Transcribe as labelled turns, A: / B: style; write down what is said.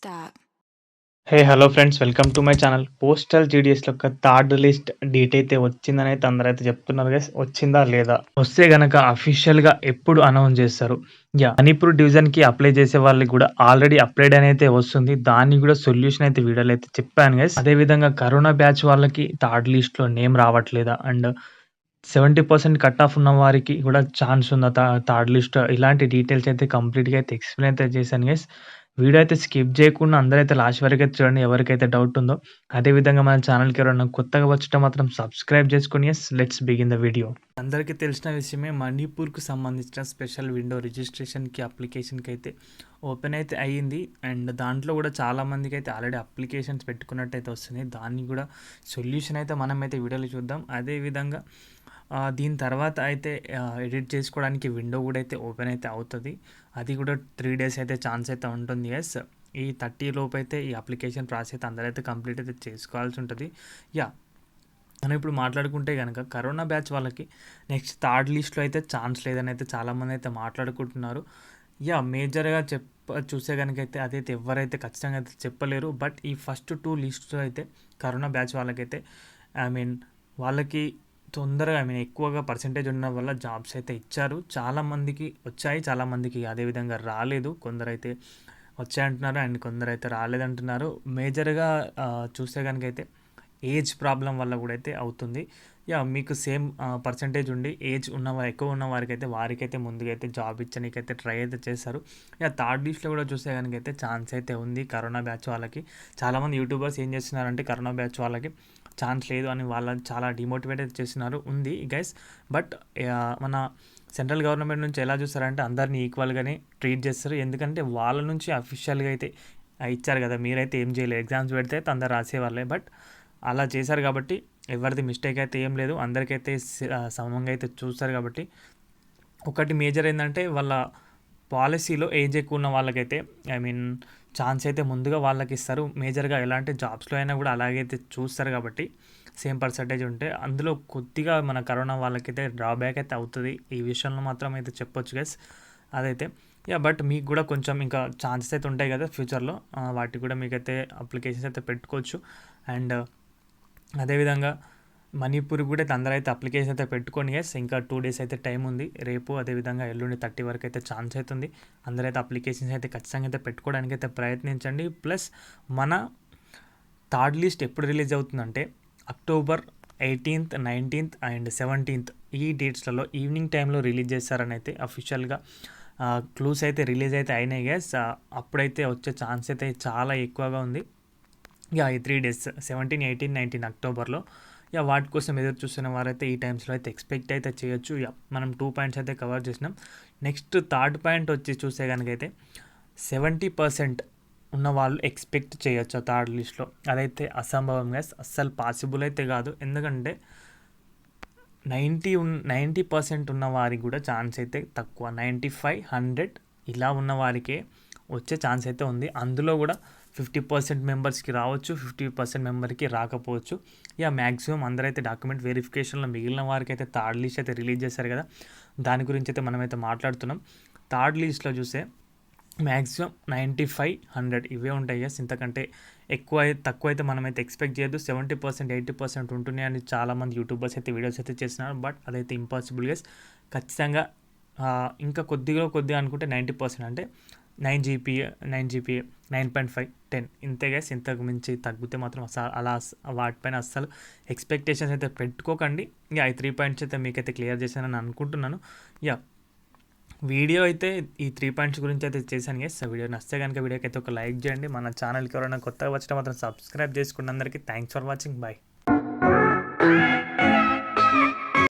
A: Start.
B: Hey hello friends, welcome to my channel. Postal GDS యొక్క third list date అయితే వచ్చిందని అయితే అందరైతే చెప్తున్నారు గైస్. వచ్చిందా లేదా, వస్తే గనక అఫీషియల్గా ఎప్పుడు అనౌన్స్ చేస్తారు? మణిపూర్ డివిజన్కి అప్లై చేసే వాళ్ళకి కూడా ఆల్రెడీ అప్లైడ్ అని అయితే వస్తుంది. దాన్ని కూడా సొల్యూషన్ అయితే వీడియోలో అయితే చెప్పాను గైస్. అదేవిధంగా కరోనా బ్యాచ్ వాళ్ళకి థర్డ్ లిస్ట్లో నేమ్ రావట్లేదా, అండ్ 70% కట్ ఆఫ్ ఉన్న వారికి కూడా ఛాన్స్ ఉందా థర్డ్ లిస్ట్, ఇలాంటి డీటెయిల్స్ అయితే కంప్లీట్గా అయితే ఎక్స్ప్లెయిన్ అయితే చేశాను గైస్. వీడియో అయితే స్కిప్ చేయకుండా అందరైతే లాస్ట్ వరకు అయితే చూడండి, ఎవరికైతే డౌట్ ఉందో. అదేవిధంగా మన ఛానల్కి ఎవరైనా కొత్తగా వచ్చితే మాత్రం సబ్స్క్రైబ్ చేసుకుని లెట్స్ బిగిన్ ద వీడియో. అందరికీ తెలిసిన విషయమే, మణిపూర్కు సంబంధించిన స్పెషల్ విండో రిజిస్ట్రేషన్కి అప్లికేషన్కి అయితే ఓపెన్ అయితే అయ్యింది. అండ్ దాంట్లో కూడా చాలామందికి అయితే ఆల్రెడీ అప్లికేషన్స్ పెట్టుకున్నట్టు అయితే వస్తున్నాయి. దాన్ని కూడా సొల్యూషన్ అయితే మనం అయితే వీడియోలో చూద్దాం. అదేవిధంగా దీని తర్వాత అయితే ఎడిట్ చేసుకోవడానికి విండో కూడా అయితే ఓపెన్ అయితే అవుతుంది. అది కూడా 3 days అయితే ఛాన్స్ అయితే ఉంటుంది. ఎస్, ఈ 30 లోపు అయితే ఈ అప్లికేషన్ ప్రాసెస్ అయితే అందరైతే కంప్లీట్ అయితే చేసుకోవాల్సి ఉంటుంది. మనం ఇప్పుడు మాట్లాడుకుంటే కనుక కరోనా బ్యాచ్ వాళ్ళకి నెక్స్ట్ థర్డ్ లిస్ట్లో అయితే ఛాన్స్ లేదని అయితే చాలామంది అయితే మాట్లాడుకుంటున్నారు. మేజర్గా చూసే కనుక అయితే అదైతే ఎవరైతే ఖచ్చితంగా అయితే చెప్పలేరు. బట్ ఈ ఫస్ట్ 2 లిస్ట్లో అయితే కరోనా బ్యాచ్ వాళ్ళకైతే వాళ్ళకి తొందరగా ఎక్కువగా పర్సెంటేజ్ ఉండడం వల్ల జాబ్స్ అయితే ఇచ్చారు. చాలామందికి వచ్చాయి, చాలామందికి అదేవిధంగా రాలేదు. కొందరైతే వచ్చాయంటున్నారు అండ్ కొందరైతే రాలేదంటున్నారు. మేజర్గా చూస్తే కనుక అయితే ఏజ్ ప్రాబ్లం వల్ల కూడా అయితే అవుతుంది. మీకు సేమ్ పర్సంటేజ్ ఉండి ఏజ్ ఎక్కువ ఉన్న వారికైతే ముందుగా అయితే జాబ్ ఇచ్చడానికైతే ట్రై అయితే చేశారు. థర్డ్ లిస్ట్లో కూడా చూస్తే కనుక అయితే ఛాన్స్ అయితే ఉంది కరోనా బ్యాచ్ వాళ్ళకి. చాలామంది యూట్యూబర్స్ ఏం చేస్తున్నారంటే కరోనా బ్యాచ్ వాళ్ళకి ఛాన్స్ లేదు అని వాళ్ళని చాలా డిమోటివేట్ అయితే చేస్తున్నారు. ఉంది గైస్, బట్ మన సెంట్రల్ గవర్నమెంట్ నుంచి ఎలా చూస్తారంటే అందరినీ ఈక్వల్గానే ట్రీట్ చేస్తారు. ఎందుకంటే వాళ్ళ నుంచి అఫీషియల్గా అయితే ఇచ్చారు కదా, మీరైతే ఏం చేయలేదు, ఎగ్జామ్స్ పెడితే అందరు రాసేవాళ్ళే. బట్ అలా చేశారు కాబట్టి ఎవరిది మిస్టేక్ అయితే ఏం లేదు, అందరికైతే సమంగా అయితే చూస్తారు. కాబట్టి ఒకటి మేజర్ ఏంటంటే వాళ్ళ పాలసీలో ఏజ్ ఎక్కువ ఉన్న వాళ్ళకైతే ఛాన్స్ అయితే ముందుగా వాళ్ళకి ఇస్తారు. మేజర్గా ఎలాంటి జాబ్స్లో అయినా కూడా అలాగైతే చూస్తారు. కాబట్టి సేమ్ పర్సంటేజ్ ఉంటే అందులో కొద్దిగా మన కరోనా వాళ్ళకైతే డ్రాబ్యాక్ అయితే అవుతుంది. ఈ విషయంలో మాత్రం అయితే చెప్పొచ్చు గైస్. అదైతే బట్ మీకు కూడా కొంచెం ఇంకా ఛాన్సెస్ అయితే ఉంటాయి కదా ఫ్యూచర్లో, వాటికి కూడా మీకైతే అప్లికేషన్స్ అయితే పెట్టుకోవచ్చు. అండ్ అదేవిధంగా మణిపూర్ కూడా అందరూ అయితే అప్లికేషన్ అయితే పెట్టుకొని ఇంకా 2 days అయితే టైం ఉంది. రేపు అదేవిధంగా ఎల్లుండి 30 వరకు అయితే ఛాన్స్ అవుతుంది. అందరైతే అప్లికేషన్స్ అయితే ఖచ్చితంగా అయితే పెట్టుకోవడానికి అయితే ప్రయత్నించండి. ప్లస్ మన థర్డ్ లిస్ట్ ఎప్పుడు రిలీజ్ అవుతుందంటే October 18th, 19th and 17th ఈ డేట్స్లలో ఈవినింగ్ టైంలో రిలీజ్ చేస్తారని అయితే అఫీషియల్గా క్లూస్ అయితే రిలీజ్ అయితే అయినాయి గైస్. అప్పుడైతే వచ్చే ఛాన్స్ అయితే చాలా ఎక్కువగా ఉంది. ఈ 3 days 17, 18, 19 అక్టోబర్లో వాటి కోసం ఎదురు చూస్తున్న వారైతే ఈ టైమ్స్లో అయితే ఎక్స్పెక్ట్ అయితే చేయొచ్చు. మనం 2 points అయితే కవర్ చేసినాం. నెక్స్ట్ థర్డ్ పాయింట్ వచ్చి చూస్తే కనుకైతే 70% ఉన్న వాళ్ళు ఎక్స్పెక్ట్ చేయొచ్చు థర్డ్ లిస్ట్లో. అదైతే అసంభవంగా అస్సలు పాసిబుల్ అయితే కాదు. ఎందుకంటే 90% ఉన్న వారికి కూడా ఛాన్స్ అయితే తక్కువ. 95, 100 ఇలా ఉన్న వారికే వచ్చే ఛాన్స్ అయితే ఉంది. అందులో కూడా 50% మెంబర్స్కి రావచ్చు, 50% మెంబర్కి రాకపోవచ్చు. మ్యాక్సిమం అందరైతే డాక్యుమెంట్ వెరిఫికేషన్లో మిగిలిన వారికి అయితే థర్డ్ లిస్ట్ అయితే రిలీజ్ చేశారు కదా, దాని గురించి అయితే మనమైతే మాట్లాడుతున్నాం. థర్డ్ లిస్ట్లో చూస్తే మ్యాక్సిమం 95, 100 ఇవే ఉంటాయి. ఇంతకంటే తక్కువ అయితే మనమైతే ఎక్స్పెక్ట్ చేయొద్దు. 70%, 80% ఉంటున్నాయి అని చాలామంది యూట్యూబర్స్ అయితే వీడియోస్ అయితే చేస్తున్నారు. బట్ అదైతే ఇంపాసిబుల్ గెస్. ఖచ్చితంగా ఇంకా కొద్దిగా అనుకుంటే 90% అంటే 9 GPA, 9.5, 10 ఇంతే గైస్. ఇంతకు మించి తగ్గితే మాత్రం అలా వాటిపైన అస్సలు ఎక్స్పెక్టేషన్స్ అయితే పెట్టుకోకండి. ఈ 3 points అయితే మీకైతే క్లియర్ చేశానని అనుకుంటున్నాను. వీడియో అయితే ఈ 3 points గురించి అయితే చేశాను గైస్. వీడియో నచ్చితే కనుక వీడియోకి అయితే ఒక లైక్ చేయండి. మన ఛానల్కి ఎవరైనా కొత్తగా వచ్చినా మాత్రం సబ్స్క్రైబ్ చేసుకున్న అందరికీ థ్యాంక్స్ ఫర్ వాచింగ్. బాయ్.